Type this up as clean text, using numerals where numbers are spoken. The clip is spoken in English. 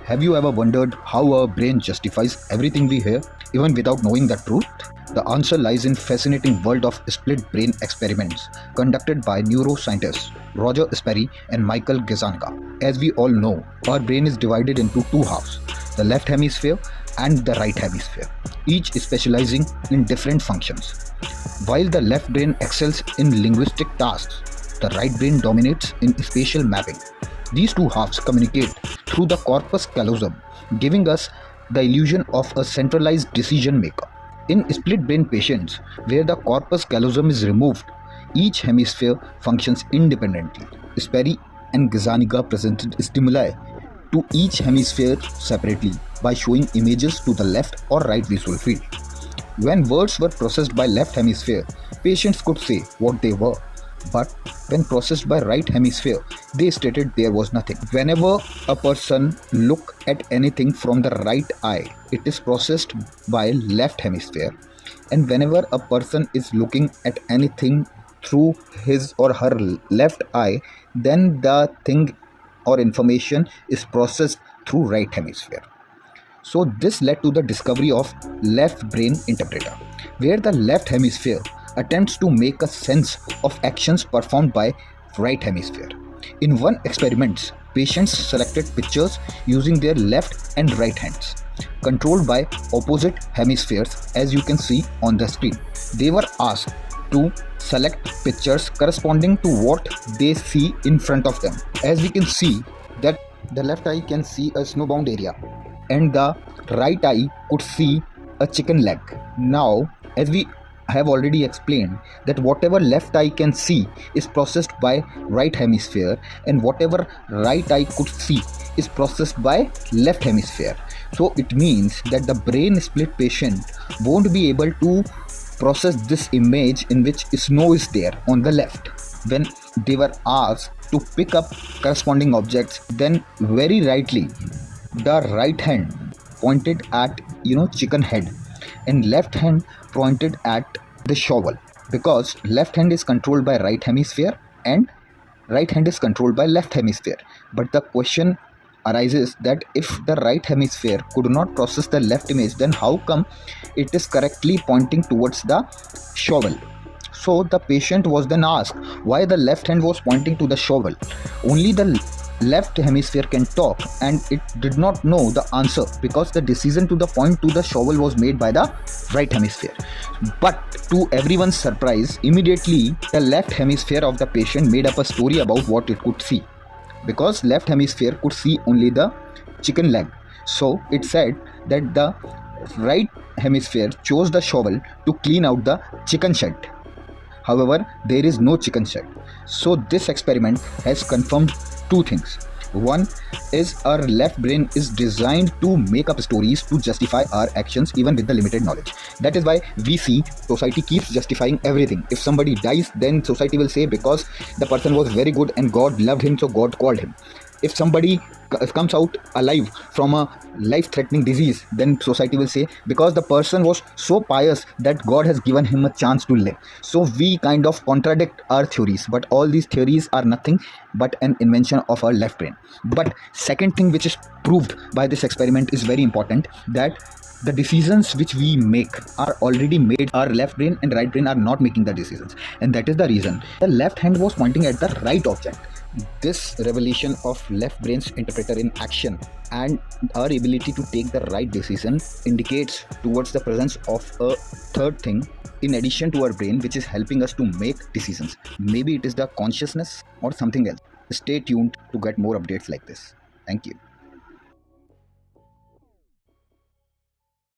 Have you ever wondered how our brain justifies everything we hear, even without knowing the truth? The answer lies in fascinating world of split brain experiments conducted by neuroscientists Roger Sperry and Michael Gazzaniga. As we all know, our brain is divided into two halves, the left hemisphere and the right hemisphere, each specializing in different functions. While the left brain excels in linguistic tasks, the right brain dominates in spatial mapping. These two halves communicate through the corpus callosum, giving us the illusion of a centralized decision maker. In split brain patients, where the corpus callosum is removed, each hemisphere functions independently. Sperry and Gazzaniga presented stimuli to each hemisphere separately by showing images to the left or right visual field. When words were processed by left hemisphere, patients could say what they were, but when processed by right hemisphere, they stated there was nothing. Whenever a person look at anything from the right eye, it is processed by left hemisphere, and whenever a person is looking at anything through his or her left eye, then the thing or information is processed through right hemisphere. So this led to the discovery of left brain interpreter, where the left hemisphere attempts to make a sense of actions performed by right hemisphere. In one experiment, patients selected pictures using their left and right hands, controlled by opposite hemispheres, as you can see on the screen. They were asked to select pictures corresponding to what they see in front of them. As we can see that the left eye can see a snowbound area and the right eye could see a chicken leg. Now, as we have already explained, that whatever left eye can see is processed by right hemisphere, and whatever right eye could see is processed by left hemisphere. So it means that the brain split patient won't be able to process this image in which snow is there on the left. When they were asked to pick up corresponding objects, then very rightly the right hand pointed at chicken head and left hand pointed at the shovel, because left hand is controlled by right hemisphere and right hand is controlled by left hemisphere. But the question arises that if the right hemisphere could not process the left image, then how come it is correctly pointing towards the shovel? So the patient was then asked why the left hand was pointing to the shovel. Only the left hemisphere can talk, and it did not know the answer because the decision to the point to the shovel was made by the right hemisphere. But to everyone's surprise, immediately the left hemisphere of the patient made up a story about what it could see, because left hemisphere could see only the chicken leg. So it said that the right hemisphere chose the shovel to clean out the chicken shed. However, there is no chicken shed. So this experiment has confirmed two things. One is our left brain is designed to make up stories to justify our actions even with the limited knowledge. That is why we see society keeps justifying everything. If somebody dies, then society will say because the person was very good and God loved him, so God called him. If somebody comes out alive from a life-threatening disease, then society will say because the person was so pious that God has given him a chance to live. So we kind of contradict our theories, but all these theories are nothing but an invention of our left brain. But second thing which is proved by this experiment is very important, that the decisions which we make are already made. Our left brain and right brain are not making the decisions, and that is the reason the left hand was pointing at the right object. This revelation of left brain's interpreter in action and our ability to take the right decision indicates towards the presence of a third thing in addition to our brain, which is helping us to make decisions. Maybe it is the consciousness or something else. Stay tuned to get more updates like this. Thank you.